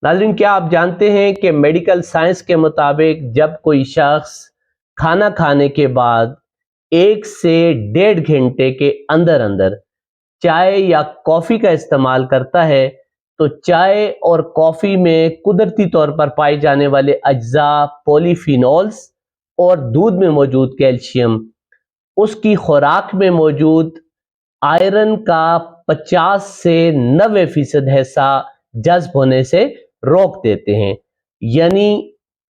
ناظرین، کیا آپ جانتے ہیں کہ میڈیکل سائنس کے مطابق جب کوئی شخص کھانا کھانے کے بعد 1 سے 1.5 گھنٹے کے اندر اندر چائے یا کافی کا استعمال کرتا ہے تو چائے اور کافی میں قدرتی طور پر پائے جانے والے اجزاء پولی فینولز اور دودھ میں موجود کیلشیم اس کی خوراک میں موجود آئرن کا 50 سے 90% حصہ جذب ہونے سے روک دیتے ہیں، یعنی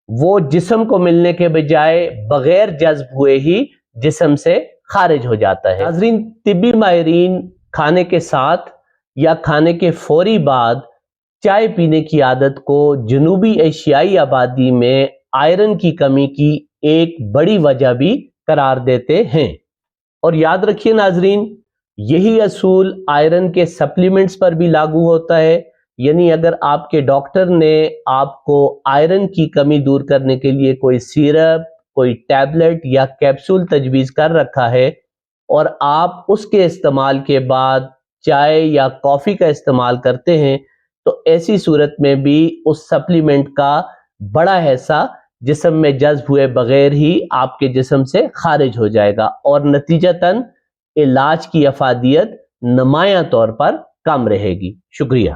وہ جسم کو ملنے کے بجائے بغیر جذب ہوئے ہی جسم سے خارج ہو جاتا ہے۔ ناظرین، طبی ماہرین کھانے کے ساتھ یا کھانے کے فوری بعد چائے پینے کی عادت کو جنوبی ایشیائی آبادی میں آئرن کی کمی کی ایک بڑی وجہ بھی قرار دیتے ہیں۔ اور یاد رکھیے ناظرین، یہی اصول آئرن کے سپلیمنٹس پر بھی لاگو ہوتا ہے، یعنی اگر آپ کے ڈاکٹر نے آپ کو آئرن کی کمی دور کرنے کے لیے کوئی سیرپ، کوئی ٹیبلٹ یا کیپسول تجویز کر رکھا ہے اور آپ اس کے استعمال کے بعد چائے یا کافی کا استعمال کرتے ہیں تو ایسی صورت میں بھی اس سپلیمنٹ کا بڑا حصہ جسم میں جذب ہوئے بغیر ہی آپ کے جسم سے خارج ہو جائے گا اور نتیجتاً علاج کی افادیت نمایاں طور پر کم رہے گی۔ شکریہ۔